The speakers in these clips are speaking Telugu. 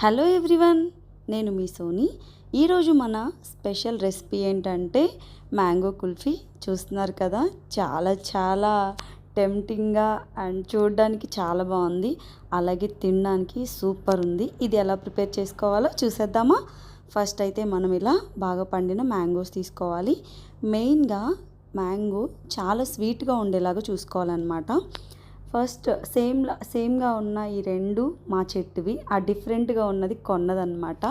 హలో ఎవ్రీవన్, నేను మీ సోని. ఈరోజు మన స్పెషల్ రెసిపీ ఏంటంటే మ్యాంగో కుల్ఫీ. చూస్తున్నారు కదా, చాలా చాలా టెంప్టింగ్గా అండ్ చూడడానికి చాలా బాగుంది, అలాగే తినడానికి సూపర్ ఉంది. ఇది ఎలా ప్రిపేర్ చేసుకోవాలో చూసేద్దామా? ఫస్ట్ అయితే మనం ఇలా బాగా పండిన మ్యాంగోస్ తీసుకోవాలి. మెయిన్గా మ్యాంగో చాలా స్వీట్గా ఉండేలాగా చూసుకోవాలన్నమాట. ఫస్ట్ సేమ్గా ఉన్న ఈ రెండు మా చెట్టువి, ఆ డిఫరెంట్గా ఉన్నది కొన్నదన్నమాట.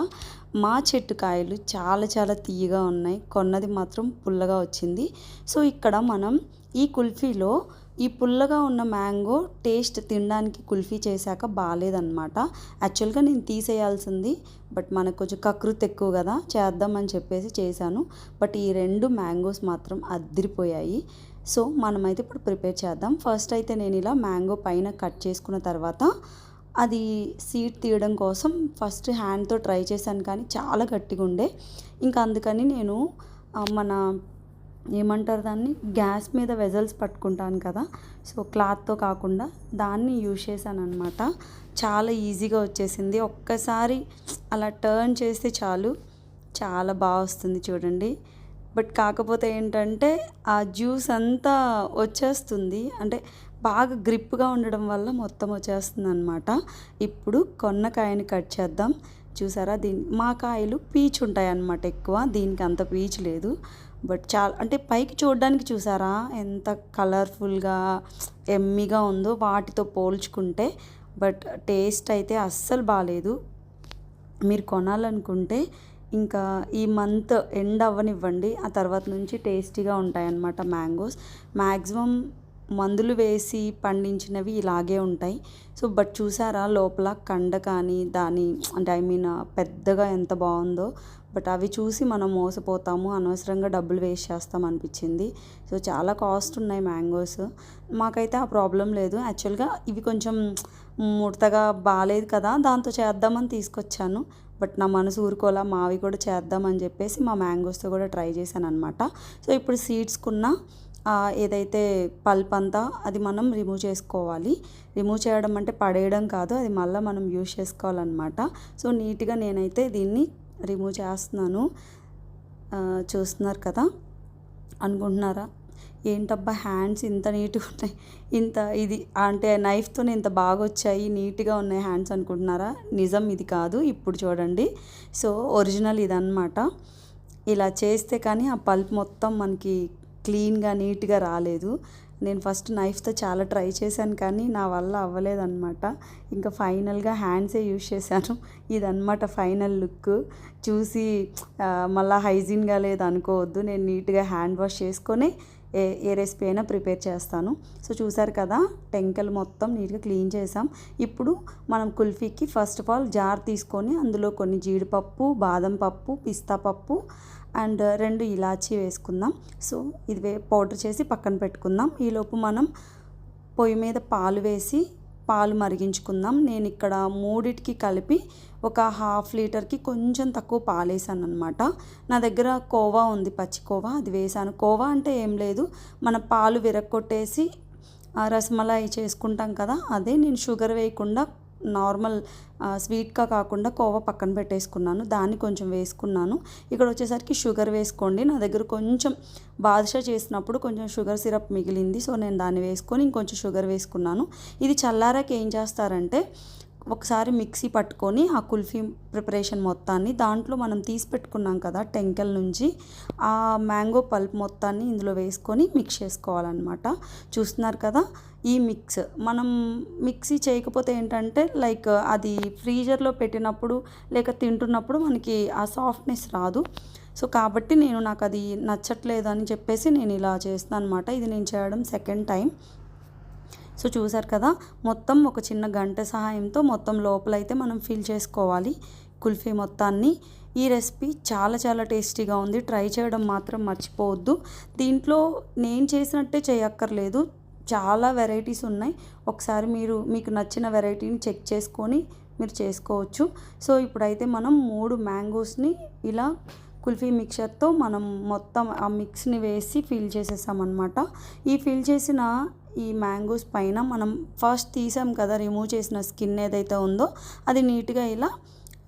మా చెట్టు కాయలు చాలా చాలా తీయగా ఉన్నాయి, కొన్నది మాత్రం పుల్లగా వచ్చింది. సో ఇక్కడ మనం ఈ కుల్ఫీలో ఈ పుల్లగా ఉన్న మ్యాంగో టేస్ట్ తినడానికి కుల్ఫీ చేశాక బాగాలేదన్నమాట. యాక్చువల్గా నేను తీసేయాల్సింది, బట్ మనకు కొంచెం కకృతి ఎక్కువ కదా, చేద్దామని చెప్పేసి చేశాను. బట్ ఈ రెండు మ్యాంగోస్ మాత్రం అదిరిపోయాయి. సో మనమైతే ఇప్పుడు ప్రిపేర్ చేద్దాం. ఫస్ట్ అయితే నేను ఇలా మ్యాంగో పైన కట్ చేసుకున్న తర్వాత అది సీడ్ తీయడం కోసం ఫస్ట్ హ్యాండ్తో ట్రై చేశాను, కానీ చాలా గట్టిగా ఉండే. ఇంకా అందుకని నేను మన ఏమంటారు దాన్ని, గ్యాస్ మీద వెజల్స్ పట్టుకుంటాను కదా, సో క్లాత్తో కాకుండా దాన్ని యూజ్ చేశాను అనమాట. చాలా ఈజీగా వచ్చేసింది. ఒక్కసారి అలా టర్న్ చేస్తే చాలు, చాలా బాగా వస్తుంది చూడండి. బట్ కాకపోతే ఏంటంటే ఆ జ్యూస్ అంతా వచ్చేస్తుంది, అంటే బాగా గ్రిప్గా ఉండడం వల్ల మొత్తం వచ్చేస్తుంది అనమాట. ఇప్పుడు కొన్న కాయని కట్ చేద్దాం. చూసారా, మా కాయలు పీచు ఉంటాయి అన్నమాట ఎక్కువ, దీనికి అంత పీచు లేదు. బట్ చాలా అంటే పైకి చూడడానికి చూసారా ఎంత కలర్ఫుల్గా ఎమ్మిగా ఉందో వాటితో పోల్చుకుంటే. బట్ టేస్ట్ అయితే అస్సలు బాగాలేదు. మీరు కొనాలనుకుంటే ఇంకా ఈ మంత్ ఎండ్ అవ్వనివ్వండి, ఆ తర్వాత నుంచి టేస్టీగా ఉంటాయన్నమాట మ్యాంగోస్. మ్యాక్సిమం మందులు వేసి పండించినవి ఇలాగే ఉంటాయి. సో బట్ చూసారా లోపల కండ కానీ దాని అంటే పెద్దగా ఎంత బాగుందో. బట్ అవి చూసి మనం మోసపోతాము, అనవసరంగా డబ్బులు వేస్ట్ చేస్తాం అనిపించింది. సో చాలా కాస్ట్ ఉన్నాయి మ్యాంగోస్. మాకైతే ఆ ప్రాబ్లం లేదు. యాక్చువల్గా ఇవి కొంచెం ముడతగా బాగాలేదు కదా, దాంతో చేద్దామని తీసుకొచ్చాను. బట్ నా మనసు ఊరుకోలా, మావి కూడా చేద్దామని చెప్పేసి మా మ్యాంగోస్తో కూడా ట్రై చేశాను అనమాట. సో ఇప్పుడు సీడ్స్కున్న ఏదైతే పల్ప్ అంతా అది మనం రిమూవ్ చేసుకోవాలి. రిమూవ్ చేయడం అంటే పడేయడం కాదు, అది మళ్ళీ మనం యూజ్ చేసుకోవాలన్నమాట. సో నీట్గా నేనైతే దీన్ని రిమూవ్ చేస్తున్నాను. చూస్తున్నారు కదా, అనుకుంటున్నారా ఏంటబ్బా హ్యాండ్స్ ఇంత నీట్గా ఉన్నాయి, ఇంత ఇది అంటే నైఫ్తో ఇంత బాగా వచ్చాయి, నీట్గా ఉన్నాయి హ్యాండ్స్ అనుకుంటున్నారా? నిజం ఇది కాదు. ఇప్పుడు చూడండి, సో ఒరిజినల్ ఇదన్నమాట. ఇలా చేస్తే కానీ ఆ పల్ప్ మొత్తం మనకి క్లీన్గా నీట్గా రాలేదు. నేను ఫస్ట్ నైఫ్తో చాలా ట్రై చేశాను, కానీ నా వల్ల అవ్వలేదన్నమాట. ఇంకా ఫైనల్గా హ్యాండ్సే యూజ్ చేశాను. ఇదన్నమాట ఫైనల్ లుక్. చూసి మళ్ళీ హైజీన్గా లేదు అనుకోవద్దు, నేను నీట్గా హ్యాండ్ వాష్ చేసుకొని ఏ రెసిపీ అయినా ప్రిపేర్ చేస్తాను. సో చూసారు కదా, టెంకలు మొత్తం నీట్గా క్లీన్ చేసాం. ఇప్పుడు మనం కుల్ఫీకి ఫస్ట్ ఆఫ్ ఆల్ జార్ తీసుకొని అందులో కొన్ని జీడిపప్పు, బాదం పప్పు, పిస్తా పప్పు అండ్ 2 ఇలాచీ వేసుకుందాం. సో ఇది పౌడర్ చేసి పక్కన పెట్టుకుందాం. ఈలోపు మనం పొయ్యి మీద పాలు వేసి పాలు మరిగించుకుందాం. నేను ఇక్కడ మూడిటికి కలిపి ఒక 1/2 లీటర్కి కొంచెం తక్కువ పాలు వేసాను అనమాట. నా దగ్గర కోవా ఉంది, పచ్చి కోవా, అది వేసాను. కోవా అంటే ఏం లేదు, మన పాలు విరక్కొట్టేసి రసమలై చేసుకుంటాం కదా, అదే. నేను షుగర్ వేయకుండా నార్మల్ స్వీట్గా కాకుండా కోవా పక్కన పెట్టేసుకున్నాను, దాన్ని కొంచెం వేసుకున్నాను. ఇక్కడ వచ్చేసరికి షుగర్ వేసుకోండి. నా దగ్గర కొంచెం బాదుషా చేసినప్పుడు కొంచెం షుగర్ సిరప్ మిగిలింది, సో నేను దాన్ని వేసుకొని ఇంకొంచెం షుగర్ వేసుకున్నాను. ఇది చల్లారాక ఏం చేస్తారంటే ఒకసారి మిక్సీ పట్టుకొని ఆ కుల్ఫీ ప్రిపరేషన్ మొత్తాన్ని దాంట్లో మనం తీసి పెట్టుకున్నాం కదా టెంకల్ నుంచి, ఆ మ్యాంగో పల్ప్ మొత్తాన్ని ఇందులో వేసుకొని మిక్స్ చేసుకోవాలన్నమాట. చూస్తున్నారు కదా, ఈ మిక్స్ మనం మిక్సీ చేయకపోతే ఏంటంటే లైక్ అది ఫ్రీజర్లో పెట్టినప్పుడు లేక తింటున్నప్పుడు మనకి ఆ సాఫ్ట్నెస్ రాదు. సో కాబట్టి నాకు అది నచ్చట్లేదు అని చెప్పేసి నేను ఇలా చేస్తాను అనమాట. ఇది నేను చేయడం సెకండ్ టైం. సో చూసారు కదా, మొత్తం ఒక చిన్న గంట సహాయంతో మొత్తం లోపలైతే మనం ఫిల్ చేసుకోవాలి కుల్ఫీ మొత్తాన్ని. ఈ రెసిపీ చాలా చాలా టేస్టీగా ఉంది, ట్రై చేయడం మాత్రం మర్చిపోవద్దు. దీంట్లో నేను చేసినట్టే చేయక్కర్లేదు, చాలా వెరైటీస్ ఉన్నాయి. ఒకసారి మీకు నచ్చిన వెరైటీని చెక్ చేసుకొని మీరు చేసుకోవచ్చు. సో ఇప్పుడైతే మనం 3 మ్యాంగోస్ని ఇలా కుల్ఫీ మిక్చర్తో మనం మొత్తం ఆ మిక్స్ని వేసి ఫిల్ చేసేసామన్నమాట. ఈ ఫిల్ చేసిన ఈ మ్యాంగోస్ పైన మనం ఫస్ట్ తీసాం కదా రిమూవ్ చేసిన స్కిన్ ఏదైతే ఉందో అది నీట్గా ఇలా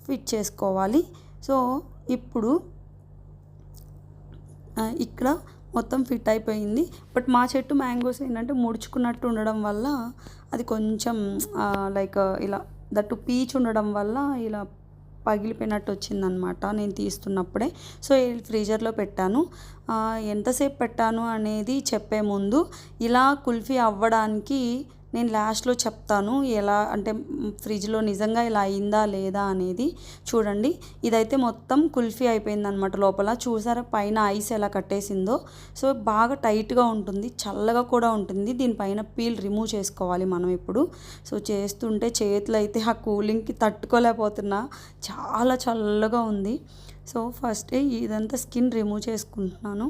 ఫిట్ చేసుకోవాలి. సో ఇప్పుడు ఇక్కడ మొత్తం ఫిట్ అయిపోయింది. బట్ మా చెట్టు మ్యాంగోస్ ఏంటంటే ముడుచుకున్నట్టు ఉండడం వల్ల అది కొంచెం లైక్ ఇలా దట్టు పీచు ఉండడం వల్ల ఇలా పగిలిపోయినట్టు వచ్చిందనమాట నేను తీస్తున్నప్పుడే. సో ఫ్రీజర్లో పెట్టాను. ఎంతసేపు పెట్టాను అనేది చెప్పే ముందు ఇలా కుల్ఫీ అవ్వడానికి నేను లాస్ట్లో చెప్తాను ఎలా అంటే ఫ్రిడ్జ్లో నిజంగా ఇలా అయిందా లేదా అనేది. చూడండి, ఇదైతే మొత్తం కుల్ఫీ అయిపోయిందనమాట. లోపల చూసారా పైన ఐస్ ఎలా కట్టేసిందో. సో బాగా టైట్గా ఉంటుంది, చల్లగా కూడా ఉంటుంది. దీనిపైన పీల్ రిమూవ్ చేసుకోవాలి మనం ఇప్పుడు. సో చేస్తుంటే చేతులు అయితే ఆ కూలింగ్కి తట్టుకోలేకపోతున్నా, చాలా చల్లగా ఉంది. సో ఫస్ట్ ఇదంతా స్కిన్ రిమూవ్ చేసుకుంటున్నాను.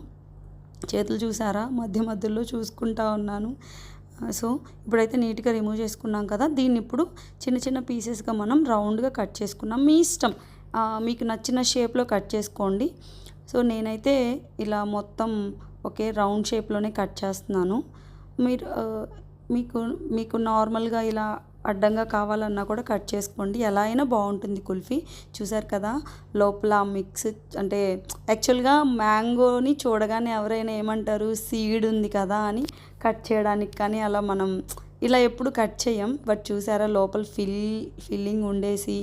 చేతులు చూసారా, మధ్య మధ్యలో చూసుకుంటా ఉన్నాను. సో ఇప్పుడైతే నీట్గా రిమూవ్ చేసుకున్నాం కదా. దీన్ని ఇప్పుడు చిన్న చిన్న పీసెస్గా మనం రౌండ్గా కట్ చేసుకున్నాం. మీ ఇష్టం, మీకు నచ్చిన షేప్లో కట్ చేసుకోండి. సో నేనైతే ఇలా మొత్తం ఒకే రౌండ్ షేప్లోనే కట్ చేస్తున్నాను. మీరు మీకు మీకు నార్మల్గా ఇలా అడ్డంగా కావాలన్నా కూడా కట్ చేసుకోండి, ఎలా అయినా బాగుంటుంది కుల్ఫీ. చూసారు కదా లోపల మిక్స్ అంటే యాక్చువల్గా మ్యాంగోని చూడగానే ఎవరైనా ఏమంటారు, సీడ్ ఉంది కదా అని కట్ చేయడానికి, కానీ అలా మనం ఇలా ఎప్పుడు కట్ చేయం. బట్ చూసారా లోపల ఫిల్లింగ్ ఉండేసి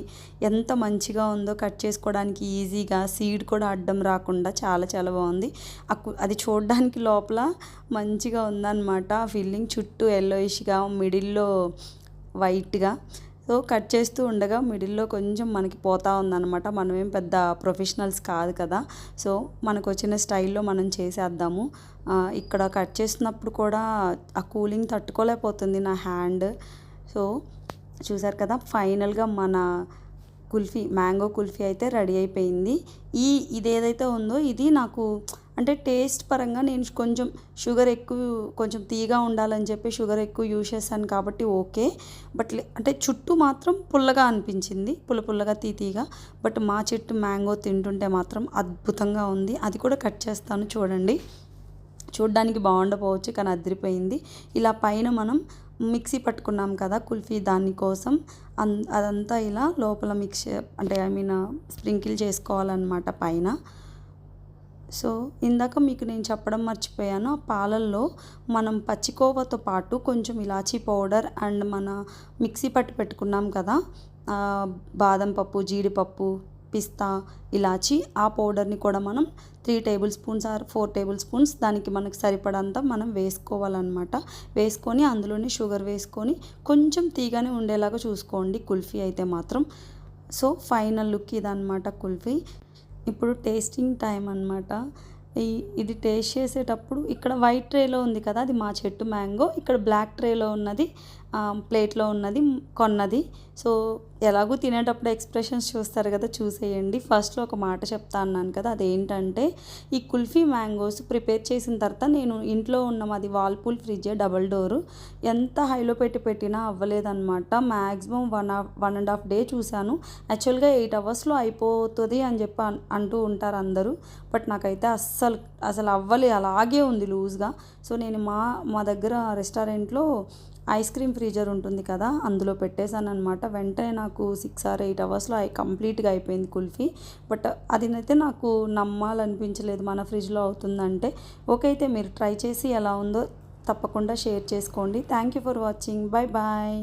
ఎంత మంచిగా ఉందో, కట్ చేసుకోవడానికి ఈజీగా, సీడ్ కూడా అడ్డం రాకుండా చాలా చాలా బాగుంది. అది చూడడానికి లోపల మంచిగా ఉందన్నమాట. ఫిల్లింగ్ చుట్టూ ఎల్లోయిష్గా, మిడిల్లో వైట్గా. సో కట్ చేస్తూ ఉండగా మిడిల్లో కొంచెం మనకి పోతా ఉందన్నమాట. మనమేం పెద్ద ప్రొఫెషనల్స్ కాదు కదా. సో మనకు వచ్చిన స్టైల్లో మనం చేసేద్దాము. ఇక్కడ కట్ చేసినప్పుడు కూడా ఆ కూలింగ్ తట్టుకోలేకపోతుంది నా హ్యాండ్. సో చూసారు కదా ఫైనల్గా మన కుల్ఫీ, మ్యాంగో కుల్ఫీ అయితే రెడీ అయిపోయింది. ఇదేదైతే ఉందో ఇది నాకు అంటే టేస్ట్ పరంగా నేను కొంచెం షుగర్ ఎక్కువ, కొంచెం తీగా ఉండాలని చెప్పి షుగర్ ఎక్కువ యూజ్ చేశాను కాబట్టి ఓకే. బట్ అంటే చుట్టూ మాత్రం పుల్లగా అనిపించింది, పుల్లగా తీగా. బట్ మా చెట్టు మ్యాంగో తింటుంటే మాత్రం అద్భుతంగా ఉంది. అది కూడా కట్ చేస్తాను చూడండి. చూడ్డానికి బాగుండకపోవచ్చు కానీ అదిరిపోయింది. ఇలా పైన మనం మిక్సీ పట్టుకున్నాం కదా కుల్ఫీ, దానికోసం అదంతా ఇలా లోపల మిక్స్ అంటే స్ప్రింకిల్ చేసుకోవాలన్నమాట పైన. సో ఇందాక మీకు నేను చెప్పడం మర్చిపోయాను, ఆ పాలల్లో మనం పచ్చికోవాతో పాటు కొంచెం ఇలాచీ పౌడర్ అండ్ మన మిక్సీ పట్టి పెట్టుకున్నాం కదా బాదం పప్పు, జీడిపప్పు, పిస్తా, ఇలాచి, ఆ పౌడర్ని కూడా మనం 3 table spoons or 4 table spoons దానికి మనకు సరిపడంత మనం వేసుకోవాలన్నమాట. వేసుకొని అందులోనే షుగర్ వేసుకొని కొంచెం తీగానే ఉండేలాగా చూసుకోండి కుల్ఫీ అయితే మాత్రం. సో ఫైనల్ లుక్ ఇదన్నమాట కుల్ఫీ. ఇప్పుడు టేస్టింగ్ టైం అన్నమాట. ఇది టేస్ట్ చేసేటప్పుడు ఇక్కడ వైట్ ట్రేలో ఉంది కదా, అది మా చెట్టు మ్యాంగో. ఇక్కడ బ్లాక్ ట్రేలో ఉన్నది, ప్లేట్లో ఉన్నది కొన్నది. సో ఎలాగూ తినేటప్పుడు ఎక్స్ప్రెషన్స్ చూస్తారు కదా, చూసేయండి. ఫస్ట్లో ఒక మాట చెప్తా అన్నాను కదా, అదేంటంటే ఈ కుల్ఫీ మ్యాంగోస్ ప్రిపేర్ చేసిన తర్వాత నేను ఇంట్లో ఉన్న మాది వాల్పూల్ ఫ్రిడ్జ్, డబల్ డోరు, ఎంత హైలో పెట్టినా అవ్వలేదన్నమాట. మ్యాక్సిమం 1.5 డే చూశాను. యాక్చువల్గా 8 అవర్స్లో అయిపోతుంది అని చెప్పి అంటూ ఉంటారు అందరూ. బట్ నాకైతే అసలు అవ్వలే, అలాగే ఉంది లూజ్గా. సో నేను మా దగ్గర రెస్టారెంట్లో ఐస్ క్రీమ్ ఫ్రీజర్ ఉంటుంది కదా, అందులో పెట్టేశాను అనమాట. వెంటనే నాకు 6 or 8 అవర్స్లో కంప్లీట్గా అయిపోయింది కుల్ఫీ. బట్ అదినైతే నాకు నమ్మాలనిపించలేదు మన ఫ్రిడ్జ్లో అవుతుందంటే. ఓకే, అయితే మీరు ట్రై చేసి ఎలా ఉందో తప్పకుండా షేర్ చేసుకోండి. Thank you for watching. Bye bye.